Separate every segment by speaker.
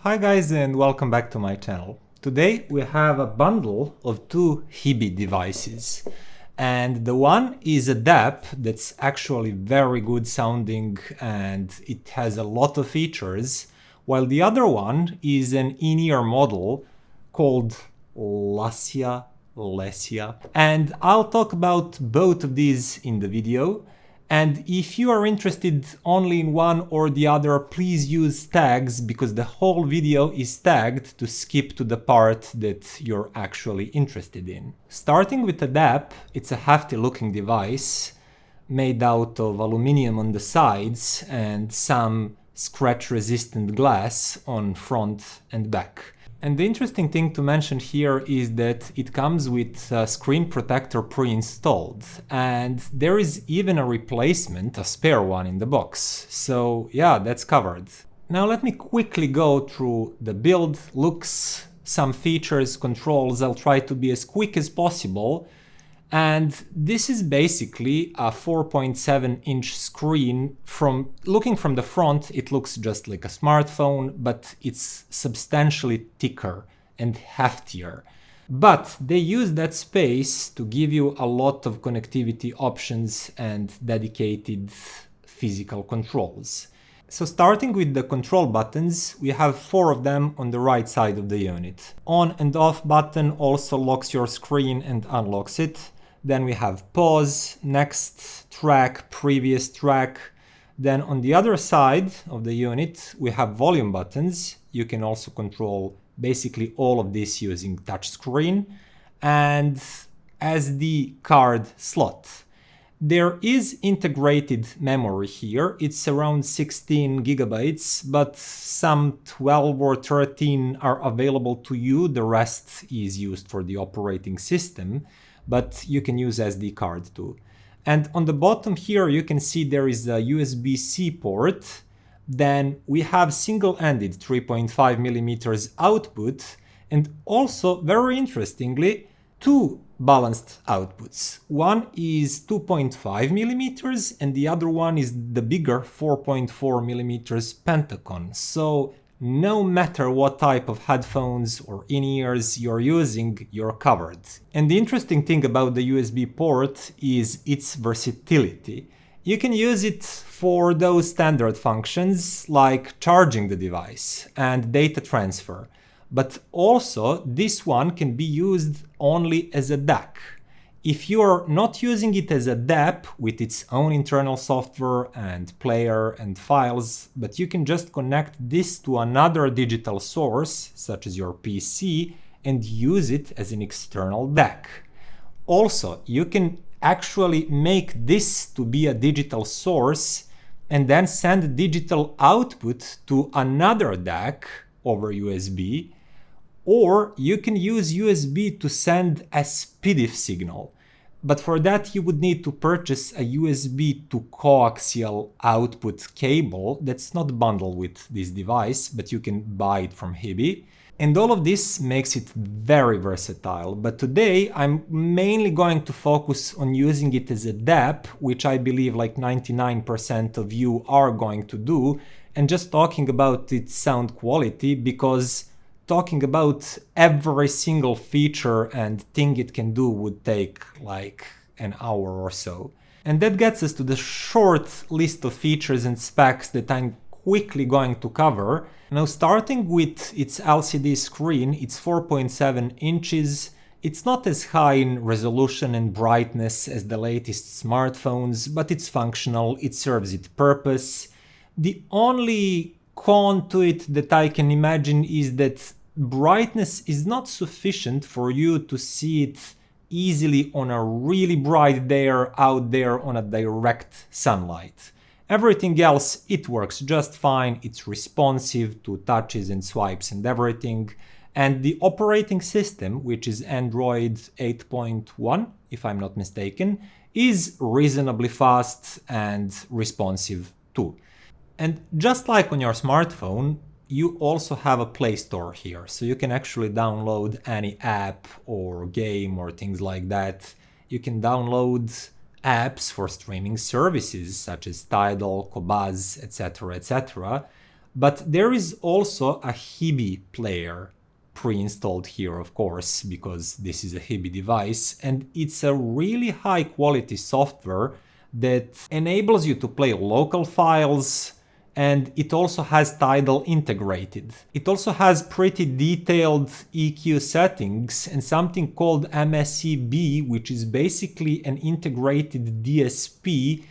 Speaker 1: Hi guys and welcome back to my channel. Today we have a bundle of two HiBy devices, and the one is a DAP that's actually very good sounding and it has a lot of features, while the other one is an in-ear model called Lasya. And I'll talk about both of these in the video. And if you are interested only in one or the other, please use tags because the whole video is tagged to skip to the part that you're actually interested in. Starting with the DAP, it's a hefty looking device made out of aluminum on the sides and some scratch resistant glass on front and back. And the interesting thing to mention here is that it comes with a screen protector pre-installed, and there is even a replacement, a spare one in the box. So yeah, that's covered. Now let me quickly go through the build, looks, some features, controls. I'll try to be as quick as possible. And this is basically a 4.7-inch screen. Looking from the front, it looks just like a smartphone, but it's substantially thicker and heftier. But they use that space to give you a lot of connectivity options and dedicated physical controls. So starting with the control buttons, we have 4 of them on the right side of the unit. On and off button also locks your screen and unlocks it. Then we have pause, next track, previous track. Then on the other side of the unit, we have volume buttons. You can also control basically all of this using touchscreen, and SD card slot. There is integrated memory here. It's around 16 gigabytes, but some 12 or 13 are available to you. The rest is used for the operating system, but you can use SD card too. And on the bottom here, you can see there is a USB-C port. Then we have single-ended 3.5 millimeters output, and also, very interestingly, 2 balanced outputs. One is 2.5 millimeters and the other one is the bigger 4.4 millimeters Pentacon. So no matter what type of headphones or in-ears you're using, you're covered. And the interesting thing about the USB port is its versatility. You can use it for those standard functions like charging the device and data transfer. But also, this one can be used only as a DAC. If you're not using it as a DAP with its own internal software and player and files, but you can just connect this to another digital source, such as your PC, and use it as an external DAC. Also, you can actually make this to be a digital source and then send digital output to another DAC over USB. Or you can use USB to send a SPDIF signal. But for that you would need to purchase a USB to coaxial output cable that's not bundled with this device, but you can buy it from HiBy. And all of this makes it very versatile. But today I'm mainly going to focus on using it as a DAP, which I believe like 99% of you are going to do, and just talking about its sound quality, because talking about every single feature and thing it can do would take like an hour or so. And that gets us to the short list of features and specs that I'm quickly going to cover. Now, starting with its LCD screen, it's 4.7 inches. It's not as high in resolution and brightness as the latest smartphones, but it's functional, it serves its purpose. The only con to it that I can imagine is that brightness is not sufficient for you to see it easily on a really bright day out there on a direct sunlight. Everything else, it works just fine, it's responsive to touches and swipes and everything. And the operating system, which is Android 8.1, if I'm not mistaken, is reasonably fast and responsive too. And just like on your smartphone, you also have a Play Store here, so you can actually download any app or game or things like that. You can download apps for streaming services such as Tidal, Qobuz, etc., etc. But there is also a HiBy player pre-installed here, of course, because this is a HiBy device, and it's a really high quality software that enables you to play local files, and it also has Tidal integrated. It also has pretty detailed EQ settings and something called MSEB, which is basically an integrated DSP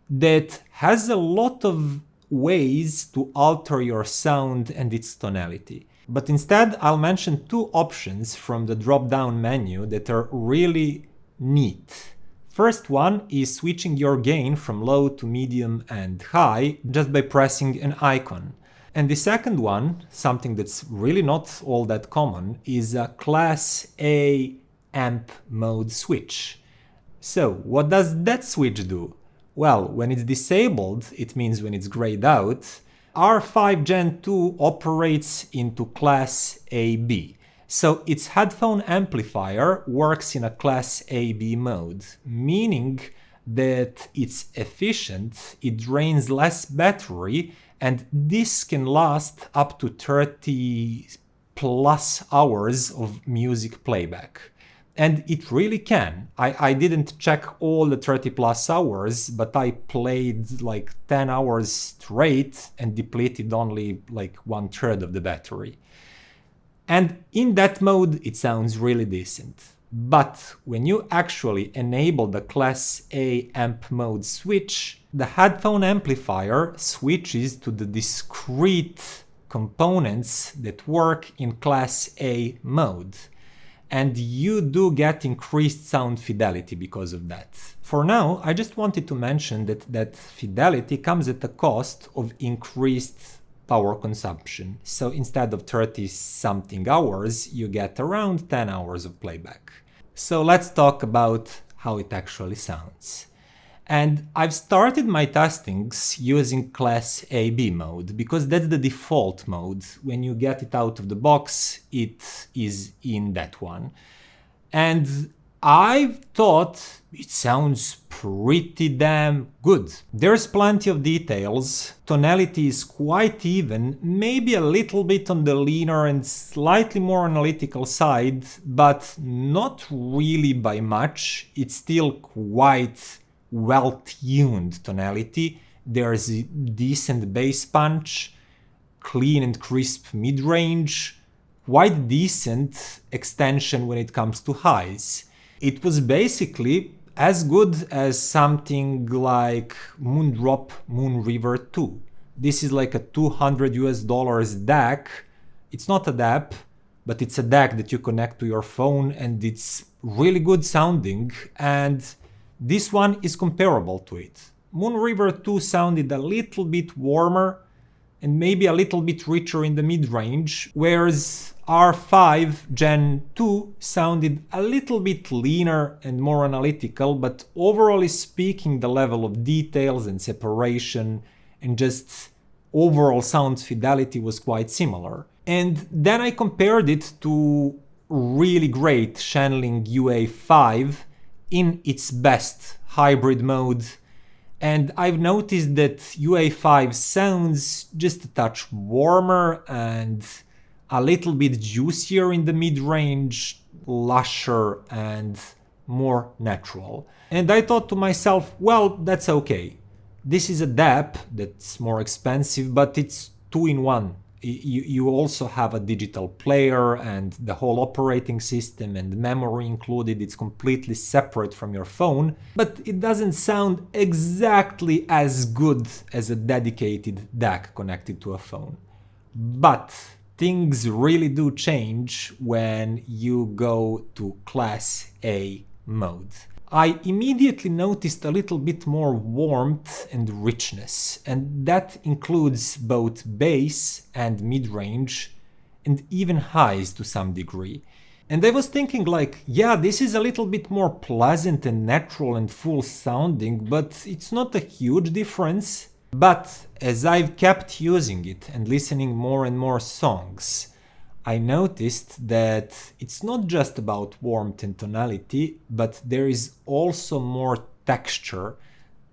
Speaker 1: that has a lot of ways to alter your sound and its tonality. But instead, I'll mention two options from the drop-down menu that are really neat. First one is switching your gain from low to medium and high just by pressing an icon. And the second one, something that's really not all that common, is a Class A amp mode switch. So what does that switch do? Well, when it's disabled, it means when it's grayed out, R5 Gen 2 operates into Class AB. So its headphone amplifier works in a Class AB mode, meaning that it's efficient, it drains less battery, and this can last up to 30 plus hours of music playback. And it really can. I didn't check all the 30 plus hours, but I played like 10 hours straight and depleted only like 1/3 of the battery. And in that mode, it sounds really decent. But when you actually enable the Class A amp mode switch, the headphone amplifier switches to the discrete components that work in Class A mode. And you do get increased sound fidelity because of that. For now, I just wanted to mention that fidelity comes at the cost of increased power consumption. So instead of 30 something hours, you get around 10 hours of playback. So let's talk about how it actually sounds. And I've started my testings using Class AB mode because that's the default mode. When you get it out of the box, it is in that one. And I've thought it sounds pretty damn good. There's plenty of details, tonality is quite even, maybe a little bit on the leaner and slightly more analytical side, but not really by much. It's still quite well-tuned tonality. There's a decent bass punch, clean and crisp mid-range, quite decent extension when it comes to highs. It was basically as good as something like Moondrop Moonriver 2. This is like a $200 DAC. It's not a DAP, but it's a DAC that you connect to your phone, and it's really good sounding, and this one is comparable to it. Moonriver 2 sounded a little bit warmer and maybe a little bit richer in the mid-range, whereas R5 Gen 2 sounded a little bit leaner and more analytical, but overall speaking, the level of details and separation and just overall sound fidelity was quite similar. And then I compared it to really great Shenling UA5 in its best hybrid mode, and I've noticed that UA5 sounds just a touch warmer and a little bit juicier in the mid-range, lusher and more natural. And I thought to myself, well, that's okay. This is a DAP that's more expensive, but it's 2-in-1. You also have a digital player and the whole operating system and memory included. It's completely separate from your phone, but it doesn't sound exactly as good as a dedicated DAC connected to a phone. But things really do change when you go to Class A mode. I immediately noticed a little bit more warmth and richness, and that includes both bass and mid-range, and even highs to some degree. And I was thinking like, yeah, this is a little bit more pleasant and natural and full sounding, but it's not a huge difference. But as I've kept using it and listening more and more songs, I noticed that it's not just about warmth and tonality, but there is also more texture.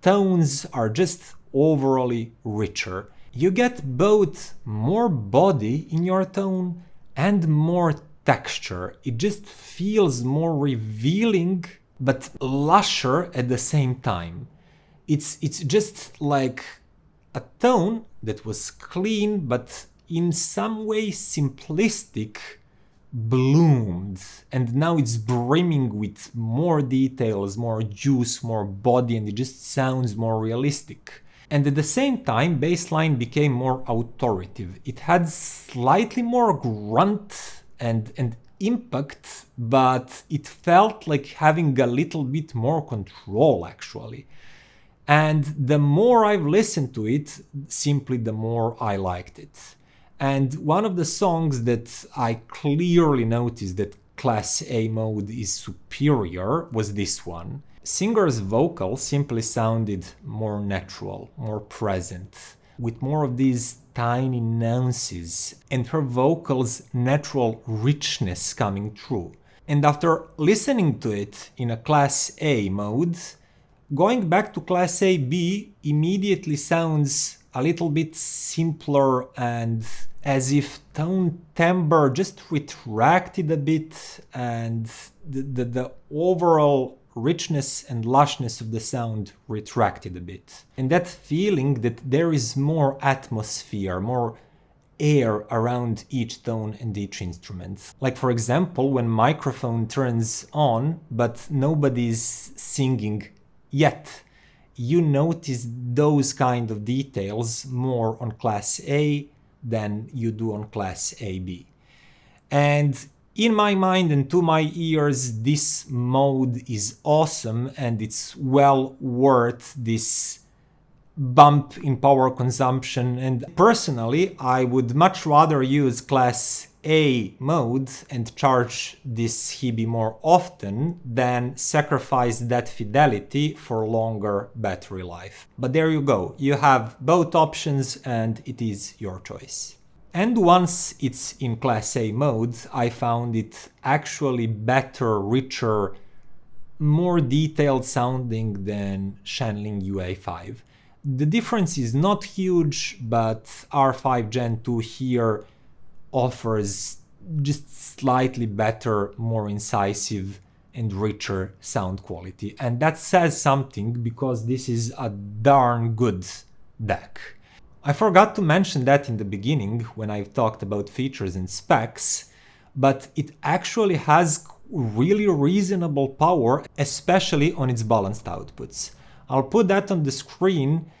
Speaker 1: Tones are just overall richer. you get both more body in your tone and more texture. It just feels more revealing but lusher at the same time. It's just like a tone that was clean but in some way simplistic bloomed, and now it's brimming with more details, more juice, more body, and it just sounds more realistic. And at the same time, bassline became more authoritative. It had slightly more grunt and impact, but it felt like having a little bit more control actually. And the more I've listened to it, simply the more I liked it. And one of the songs that I clearly noticed that Class A mode is superior was this one. Singer's vocal simply sounded more natural, more present, with more of these tiny nuances, and her vocal's natural richness coming through. And after listening to it in a Class A mode, going back to Class A B immediately sounds a little bit simpler and as if tone timbre just retracted a bit, and the overall richness and lushness of the sound retracted a bit. And that feeling that there is more atmosphere, more air around each tone and each instrument. Like for example, when microphone turns on but nobody's singing yet, you notice those kind of details more on Class A than you do on Class AB. And in my mind and to my ears, this mode is awesome and it's well worth this bump in power consumption. And personally, I would much rather use Class A mode and charge this HiBy more often than sacrifice that fidelity for longer battery life. But there you go, you have both options and it is your choice. And once it's in Class A mode, I found it actually better, richer, more detailed sounding than Shanling UA5. The difference is not huge, but R5 Gen 2 here offers just slightly better, more incisive and richer sound quality. And that says something because this is a darn good deck. I forgot to mention that in the beginning when I talked about features and specs, but it actually has really reasonable power, especially on its balanced outputs. I'll put that on the screen.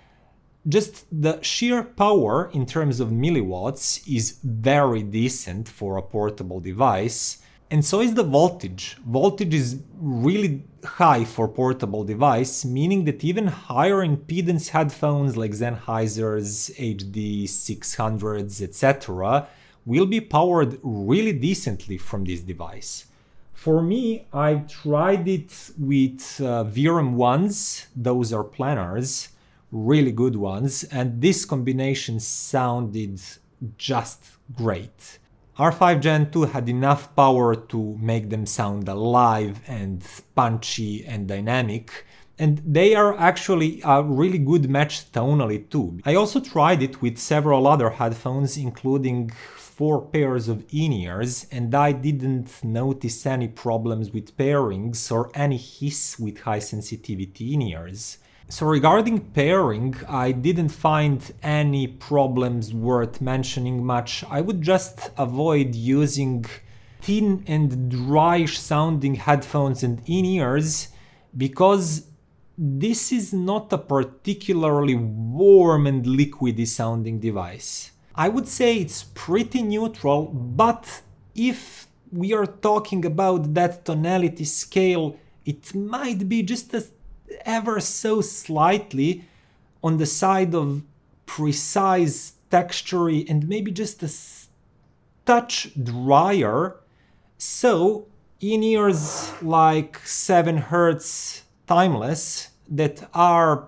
Speaker 1: Just the sheer power in terms of milliwatts is very decent for a portable device, and so is the voltage. Voltage is really high for portable device, meaning that even higher impedance headphones like Sennheiser's HD 600s, etc. will be powered really decently from this device. For me, I've tried it with VRM ones, those are planars, really good ones, and this combination sounded just great. R5 Gen 2 had enough power to make them sound alive and punchy and dynamic, and they are actually a really good match tonally too. I also tried it with several other headphones, including 4 pairs of in-ears, and I didn't notice any problems with pairings or any hiss with high sensitivity in-ears. So regarding pairing, I didn't find any problems worth mentioning much. I would just avoid using thin and dryish sounding headphones and in-ears because this is not a particularly warm and liquidy sounding device. I would say it's pretty neutral, but if we are talking about that tonality scale, it might be just ever so slightly on the side of precise, textury, and maybe just a touch drier. So in-ears like 7 Hz Timeless that are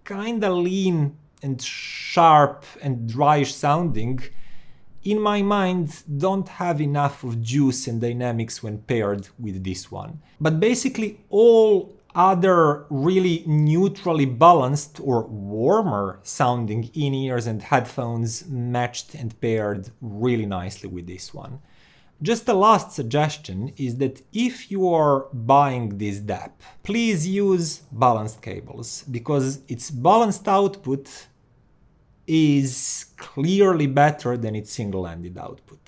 Speaker 1: kinda lean and sharp and dryish sounding, in my mind, don't have enough of juice and dynamics when paired with this one. But basically all other really neutrally balanced or warmer sounding in-ears and headphones matched and paired really nicely with this one. Just a last suggestion is that if you are buying this DAP, please use balanced cables, because its balanced output is clearly better than its single-ended output.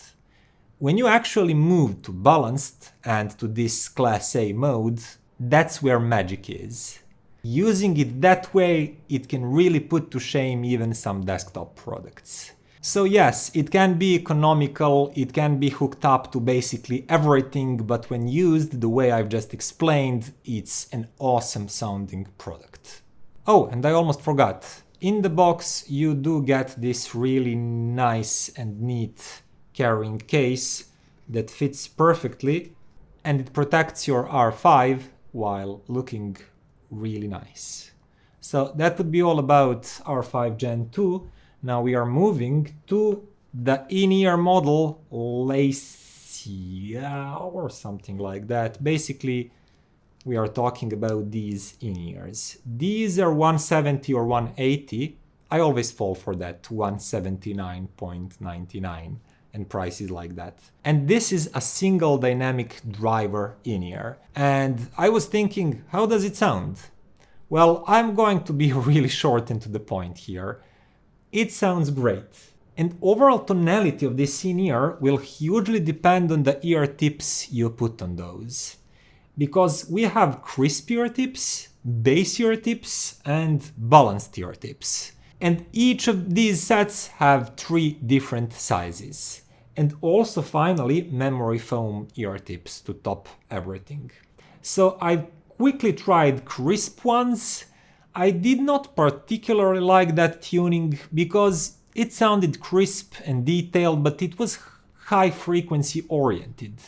Speaker 1: When you actually move to balanced and to this Class A mode, that's where magic is. Using it that way, it can really put to shame even some desktop products. So yes, it can be economical, it can be hooked up to basically everything, but when used the way I've just explained, it's an awesome sounding product. Oh, and I almost forgot. In the box, you do get this really nice and neat carrying case that fits perfectly, and it protects your R5 while looking really nice. So that would be all about R5 Gen 2. Now we are moving to the in-ear model Lasya or something like that. Basically, we are talking about these in-ears. These are 170 or 180. I always fall for that 179.99 and prices like that. And this is a single dynamic driver in-ear. And I was thinking, how does it sound? Well, I'm going to be really short and to the point here. It sounds great. And overall tonality of this in-ear will hugely depend on the ear tips you put on those. Because we have crisp ear tips, bass ear tips, and balanced ear tips. And each of these sets have 3 different sizes. And also finally memory foam ear tips to top everything. So I quickly tried crisp ones. I did not particularly like that tuning because it sounded crisp and detailed, but it was high frequency oriented.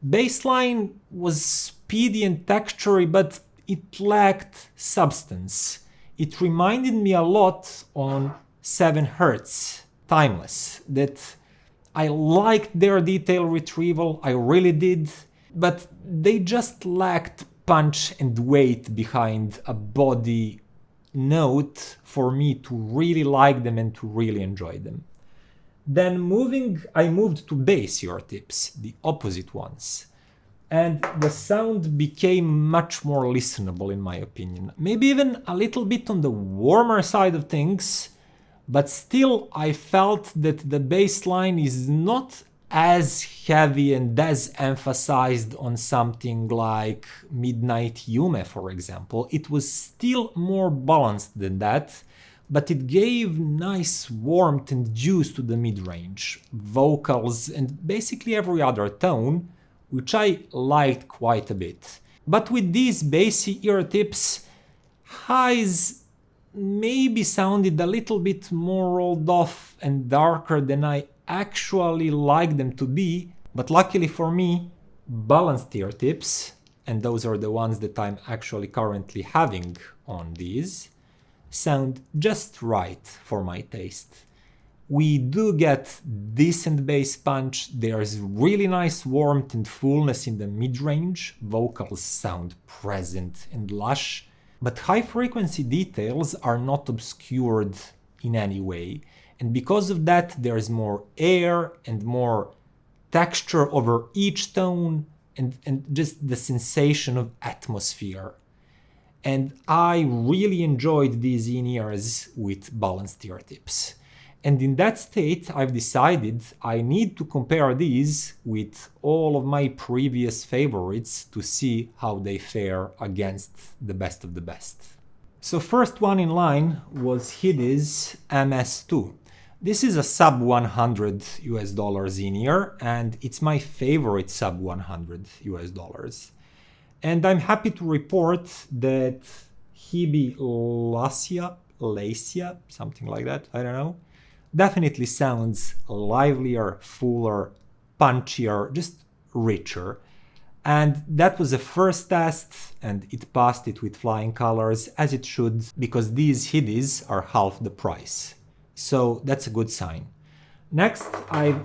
Speaker 1: Bassline was speedy and textury, but it lacked substance. It reminded me a lot on 7 Hz, Timeless, that I liked their detail retrieval, I really did, but they just lacked punch and weight behind a body note for me to really like them and to really enjoy them. Then I moved to bass ear tips, the opposite ones. And the sound became much more listenable in my opinion. Maybe even a little bit on the warmer side of things, but still I felt that the bass line is not as heavy and as emphasized on something like Midnight Yume, for example. It was still more balanced than that, but it gave nice warmth and juice to the mid-range, vocals, and basically every other tone, which I liked quite a bit. But with these bassy ear tips, highs maybe sounded a little bit more rolled off and darker than I actually like them to be, but luckily for me, balanced ear tips, and those are the ones that I'm actually currently having on these, sound just right for my taste. We do get decent bass punch, there's really nice warmth and fullness in the mid-range, vocals sound present and lush, but high-frequency details are not obscured in any way, and because of that there's more air and more texture over each tone and just the sensation of atmosphere. And I really enjoyed these in-ears with balanced ear tips. And in that state, I've decided I need to compare these with all of my previous favorites to see how they fare against the best of the best. So first one in line was HiBy's MS2. This is a sub $100 in-ear, and it's my favorite sub $100. And I'm happy to report that HiBy Lasya, something like that, I don't know, definitely sounds livelier, fuller, punchier, just richer. And that was the first test, and it passed it with flying colors, as it should, because these HiBys are half the price. So that's a good sign. Next, I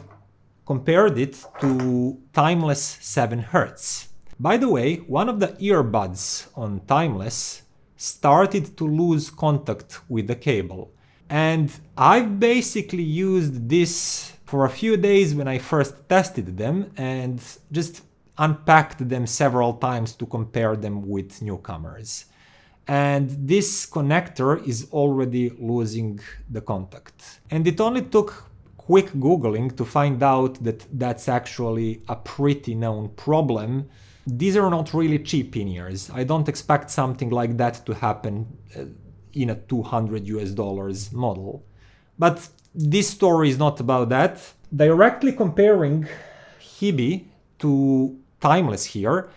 Speaker 1: compared it to Timeless 7 Hz. By the way, one of the earbuds on Timeless started to lose contact with the cable. And I've basically used this for a few days when I first tested them and just unpacked them several times to compare them with newcomers. And this connector is already losing the contact. And it only took quick Googling to find out that that's actually a pretty known problem. These are not really cheap in-ears. I don't expect something like that to happen in a $200 model. But this story is not about that. Directly comparing HiBy to Timeless here,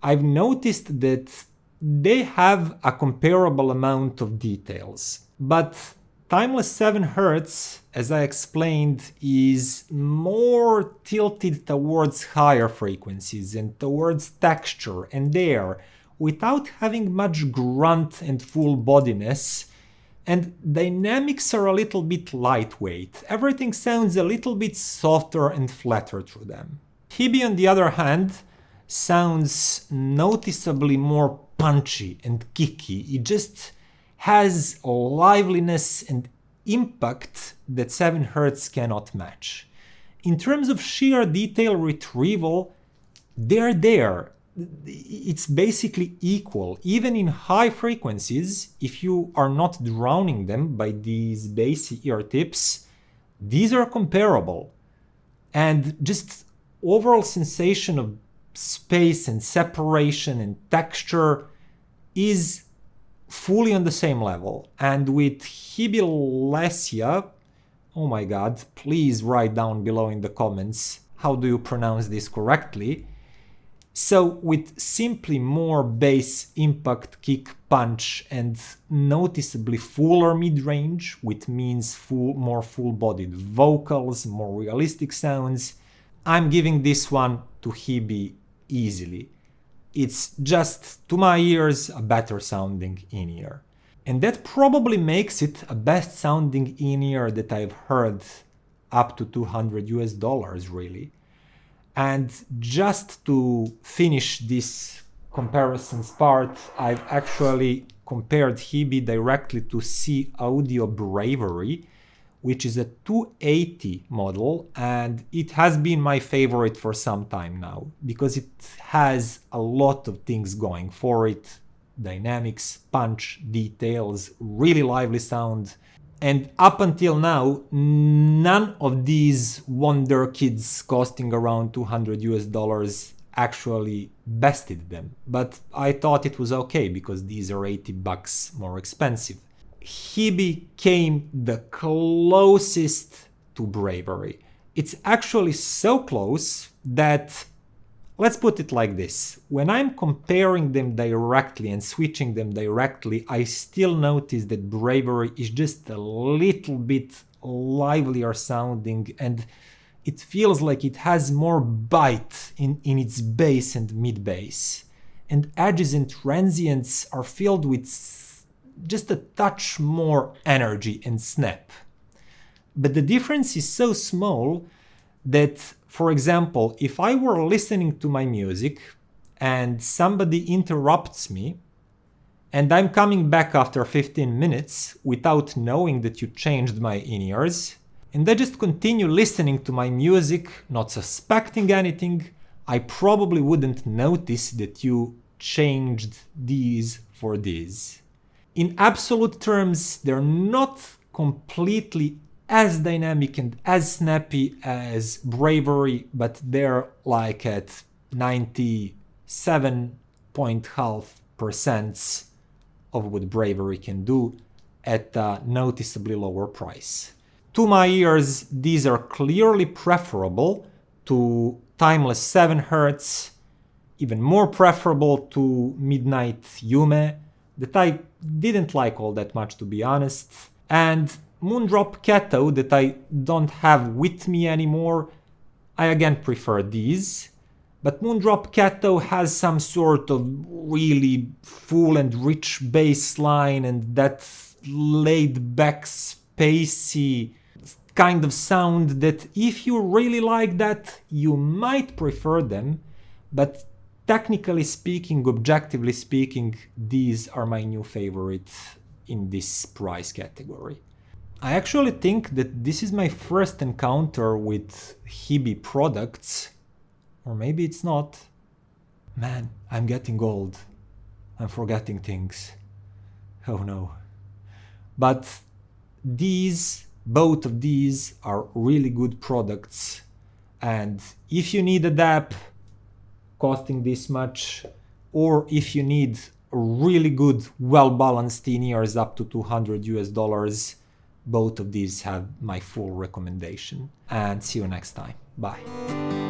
Speaker 1: I've noticed that they have a comparable amount of details. But Timeless 7 Hz, as I explained, is more tilted towards higher frequencies and towards texture and air, without having much grunt and full bodiness, and dynamics are a little bit lightweight. Everything sounds a little bit softer and flatter through them. HiBy, on the other hand, sounds noticeably more punchy and kicky. It just has liveliness and impact that 7 Hz cannot match. In terms of sheer detail retrieval, they're there. It's basically equal. Even in high frequencies, if you are not drowning them by these bassy ear tips, these are comparable. And just overall sensation of space and separation and texture is fully on the same level. And with HiBy Lasya, oh my god, please write down below in the comments how do you pronounce this correctly. So with simply more bass impact, kick, punch, and noticeably fuller mid-range, which means more full-bodied vocals, more realistic sounds, I'm giving this one to HiBy easily. It's just, to my ears, a better sounding in-ear. And that probably makes it a best sounding in-ear that I've heard up to $200 really. And just to finish this comparisons part, I've actually compared HiBy directly to SeeAudio Bravery, which is a 280 model, and it has been my favorite for some time now, because it has a lot of things going for it. Dynamics, punch, details, really lively sound. And up until now, none of these wonder kids costing around $200 actually bested them. But I thought it was okay because these are $80 more expensive. HiBy came the closest to Bravery. It's actually so close that, let's put it like this, when I'm comparing them directly and switching them directly, I still notice that Bravery is just a little bit livelier sounding, and it feels like it has more bite in its bass and mid-bass. And edges and transients are filled with just a touch more energy and snap. But the difference is so small that, for example, if I were listening to my music and somebody interrupts me and I'm coming back after 15 minutes without knowing that you changed my in-ears, and I just continue listening to my music, not suspecting anything, I probably wouldn't notice that you changed these for these. In absolute terms, they're not completely as dynamic and as snappy as Bravery, but they're like at 97.5% of what Bravery can do at a noticeably lower price. To my ears, these are clearly preferable to Timeless 7 Hz, even more preferable to Midnight Yume, that I didn't like all that much, to be honest, and Moondrop Kato, that I don't have with me anymore. I again prefer these, but Moondrop Kato has some sort of really full and rich bass line and that laid back, spacey kind of sound that if you really like that, you might prefer them, but technically speaking, objectively speaking, these are my new favorites in this price category. I actually think that this is my first encounter with HiBy products, or maybe it's not. Man, I'm getting old. I'm forgetting things. Oh no. But both of these are really good products, and if you need a DAP costing this much, or if you need a really good, well-balanced in-ears up to $200, both of these have my full recommendation. And see you next time. Bye.